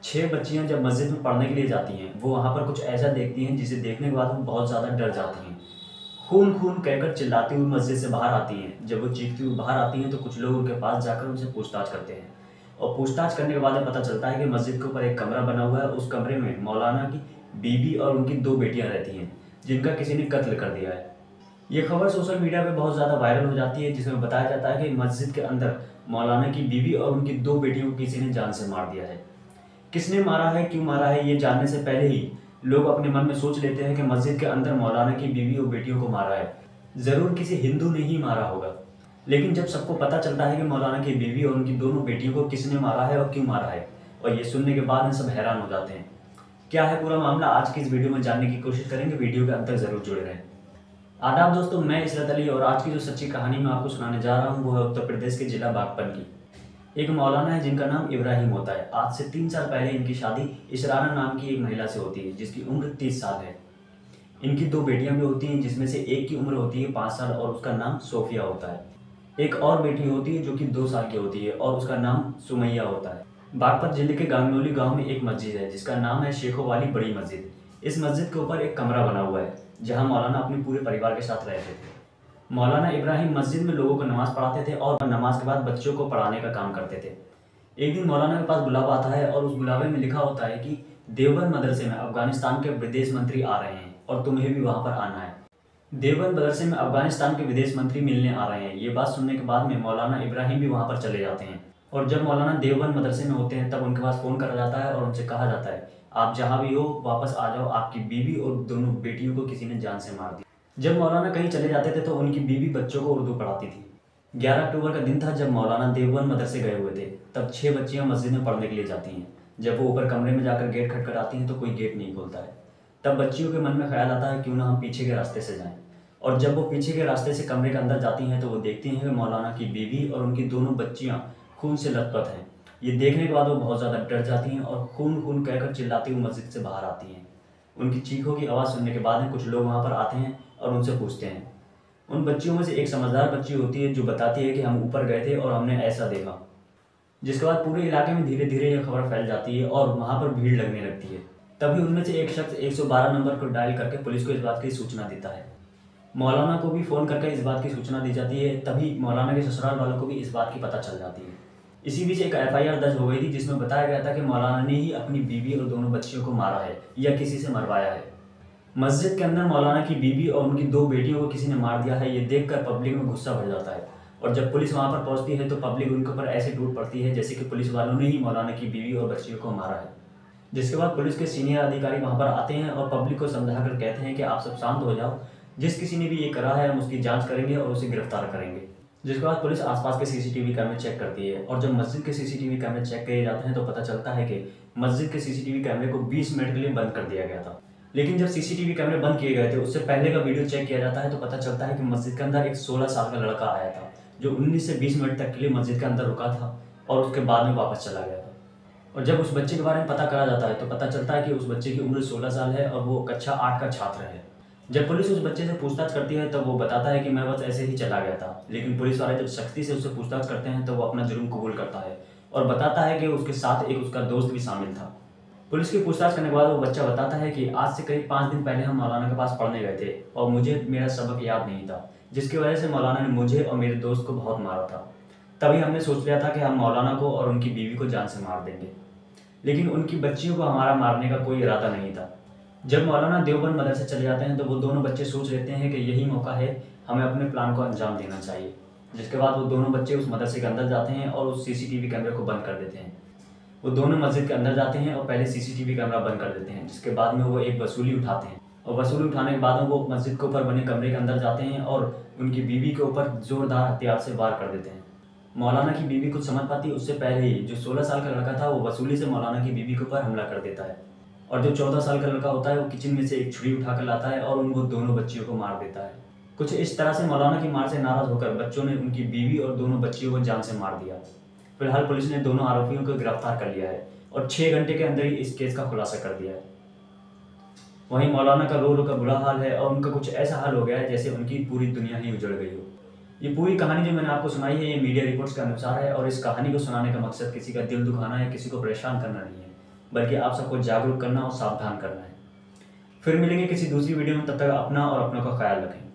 6 बच्चियाँ जब मस्जिद में पढ़ने के लिए जाती हैं, वो वहाँ पर कुछ ऐसा देखती हैं जिसे देखने के बाद वो बहुत ज़्यादा डर जाती हैं। खून खून कहकर चिल्लाती हुई मस्जिद से बाहर आती हैं। जब वो चीखती हुई बाहर आती हैं तो कुछ लोग उनके पास जाकर उनसे पूछताछ करते हैं और पूछताछ करने के बाद में पता चलता है कि मस्जिद के ऊपर एक कमरा बना हुआ है। उस कमरे में मौलाना की बीवी और उनकी 2 बेटियां रहती हैं, जिनका किसी ने कत्ल कर दिया है। ये खबर सोशल मीडिया पे बहुत ज़्यादा वायरल हो जाती है, जिसमें बताया जाता है कि मस्जिद के अंदर मौलाना की बीवी और उनकी 2 बेटियों को किसी ने जान से मार दिया है। किसने मारा है, क्यों मारा है, ये जानने से पहले ही लोग अपने मन में सोच लेते हैं कि मस्जिद के अंदर मौलाना की बीवी और बेटियों को मारा है, ज़रूर किसी हिंदू ने ही मारा होगा। लेकिन जब सबको पता चलता है कि मौलाना की बीवी और उनकी दोनों बेटियों को किसने मारा है और क्यों मारा है, और ये सुनने के बाद सब हैरान हो जाते हैं। क्या है पूरा मामला, आज की इस वीडियो में जानने की कोशिश करेंगे। वीडियो के अंत तक जरूर जुड़े रहें। आदाब दोस्तों, मैं इसरत अली और आज की जो सच्ची कहानी मैं आपको सुनाने जा रहा हूँ वो है उत्तर प्रदेश के जिला बागपत की। एक मौलाना है जिनका नाम इब्राहिम होता है। आज से 3 साल पहले इनकी शादी इसराना नाम की एक महिला से होती है जिसकी उम्र 30 साल है। इनकी 2 बेटियां भी होती हैं जिसमें से एक की उम्र होती है 5 साल और उसका नाम सोफिया होता है। एक और बेटी होती है जो कि 2 साल की होती है और उसका नाम सुमैया होता है। बागपत जिले के गांगनौली गांव में एक मस्जिद है जिसका नाम है शेखों वाली बड़ी मस्जिद। इस मस्जिद के ऊपर एक कमरा बना हुआ है जहां मौलाना अपने पूरे परिवार के साथ रहते थे। मौलाना इब्राहिम मस्जिद में लोगों को नमाज पढ़ाते थे और नमाज के बाद बच्चों को पढ़ाने का काम करते थे। एक दिन मौलाना के पास बुलावा आता है और उस बुलावे में लिखा होता है कि देवबंद मदरसे में अफगानिस्तान के विदेश मंत्री आ रहे हैं और तुम्हें भी वहां पर आना है। देवबंद मदरसे में अफगानिस्तान के विदेश मंत्री मिलने आ रहे हैं। ये बात सुनने के बाद में मौलाना इब्राहिम भी वहां पर चले जाते हैं और जब मौलाना देवबंद मदरसे में होते हैं तब उनके पास फ़ोन करा जाता है और उनसे कहा जाता है आप जहाँ भी हो वापस आ जाओ, आपकी बीवी और दोनों बेटियों को किसी ने जान से मार दिया। जब मौलाना कहीं चले जाते थे तो उनकी बीवी बच्चों को उर्दू पढ़ाती थी। 11 अक्टूबर का दिन था जब मौलाना देवबंद मदरसे गए हुए थे। तब 6 बच्चियां मस्जिद में पढ़ने के लिए जाती हैं। जब वो ऊपर कमरे में जाकर गेट खटखटाती हैं तो कोई गेट नहीं खोलता है। तब बच्चियों के मन में ख्याल आता है क्यों ना हम पीछे के रास्ते से जाएं। और जब वो पीछे के रास्ते से कमरे के अंदर जाती हैं तो वो देखती हैं कि मौलाना की बीवी और उनकी दोनों बच्चियाँ खून से लथपथ हैं। ये देखने के बाद वो बहुत ज़्यादा डर जाती हैं और खून खून कहकर चिल्लाती हुई मस्जिद से बाहर आती हैं। उनकी चीखों की आवाज़ सुनने के बाद में कुछ लोग वहाँ पर आते हैं और उनसे पूछते हैं। उन बच्चियों में से एक समझदार बच्ची होती है जो बताती है कि हम ऊपर गए थे और हमने ऐसा देखा। जिसके बाद पूरे इलाके में धीरे धीरे यह खबर फैल जाती है और वहाँ पर भीड़ लगने लगती है। तभी उनमें से एक शख्स 112 नंबर को डायल करके पुलिस को इस बात की सूचना देता है। मौलाना को भी फ़ोन करके इस बात की सूचना दी जाती है। तभी मौलाना के ससुराल वालों को भी इस बात की पता चल जाती है। इसी बीच एक FIR दर्ज हो गई थी जिसमें बताया गया था कि मौलाना ने ही अपनी बीवी और दोनों बच्चियों को मारा है या किसी से मरवाया है। मस्जिद के अंदर मौलाना की बीवी और उनकी 2 बेटियों को किसी ने मार दिया है, ये देखकर पब्लिक में गुस्सा भर जाता है। और जब पुलिस वहां पर पहुंचती है तो पब्लिक उनके ऊपर ऐसे टूट पड़ती है जैसे कि पुलिस वालों ने ही मौलाना की बीवी और बच्चियों को मारा है। जिसके बाद पुलिस के सीनियर अधिकारी वहां पर आते हैं और पब्लिक को समझाकर कहते हैं कि आप सब शांत हो जाओ, जिस किसी ने भी ये करा है हम उसकी जाँच करेंगे और उसे गिरफ्तार करेंगे। जिसके बाद पुलिस आसपास के CCTV कैमरे चेक करती है और जब मस्जिद के CCTV कैमरे चेक किए जाते हैं तो पता चलता है कि मस्जिद के CCTV कैमरे को 20 मिनट के लिए बंद कर दिया गया था। लेकिन जब CCTV कैमरे बंद किए गए थे उससे पहले का वीडियो चेक किया जाता है तो पता चलता है कि मस्जिद के अंदर एक 16 साल का लड़का आया था जो 19 से 20 मिनट तक के लिए मस्जिद के अंदर रुका था और उसके बाद में वापस चला गया था। और जब उस बच्चे के बारे में पता करा जाता है तो पता चलता है कि उस बच्चे की उम्र 16 साल है और वो कक्षा 8 का छात्र है। जब पुलिस उस बच्चे से पूछताछ करती है तब वो बताता है कि मैं बस ऐसे ही चला गया था। लेकिन पुलिस वाले जब सख्ती से उससे पूछताछ करते हैं तो वो अपना जुर्म कबूल करता है और बताता है कि उसके साथ एक उसका दोस्त भी शामिल था। पुलिस की पूछताछ करने के बाद वो बच्चा बताता है कि आज से करीब 5 दिन पहले हम मौलाना के पास पढ़ने गए थे और मुझे मेरा सबक याद नहीं था, जिसकी वजह से मौलाना ने मुझे और मेरे दोस्त को बहुत मारा था। तभी हमने सोच लिया था कि हम मौलाना को और उनकी बीवी को जान से मार देंगे, लेकिन उनकी बच्चियों को हमारा मारने का कोई इरादा नहीं था। जब मौलाना देवबंद मदरसे चले जाते हैं तो वो दोनों बच्चे सोच लेते हैं कि यही मौका है, हमें अपने प्लान को अंजाम देना चाहिए। जिसके बाद वो दोनों बच्चे उस मदरसे के अंदर जाते हैं और उस CCTV कैमरे को बंद कर देते हैं। वो दोनों मस्जिद के अंदर जाते हैं और पहले CCTV कैमरा बंद कर देते हैं। जिसके बाद में वो एक वसूली उठाते हैं और वसूली उठाने के बाद में वो मस्जिद के ऊपर बने कमरे के अंदर जाते हैं और उनकी बीवी के ऊपर जोरदार हथियार से वार कर देते हैं। मौलाना की बीवी कुछ समझ पाती उससे पहले ही जो 16 साल का लड़का था वो वसूली से मौलाना की बीवी के ऊपर हमला कर देता है और जो 14 साल का लड़का होता है वो किचन में से एक छुरी उठाकर लाता है और उनको दोनों बच्चियों को मार देता है। कुछ इस तरह से मौलाना की मार से नाराज होकर बच्चों ने उनकी बीवी और दोनों बच्चियों को जान से मार दिया। फिलहाल पुलिस ने दोनों आरोपियों को गिरफ्तार कर लिया है और 6 घंटे के अंदर ही इस केस का खुलासा कर दिया है। वहीं मौलाना का रो रो का बुरा हाल है और उनका कुछ ऐसा हाल हो गया है जैसे उनकी पूरी दुनिया ही उजड़ गई हो। ये पूरी कहानी जो मैंने आपको सुनाई है ये मीडिया रिपोर्ट्स के अनुसार है और इस कहानी को सुनाने का मकसद किसी का दिल दुखाना या किसी को परेशान करना नहीं है, बल्कि आप सबको जागरूक करना और सावधान करना है। फिर मिलेंगे किसी दूसरी वीडियो में, तब तक अपना और अपनों का ख्याल रखें।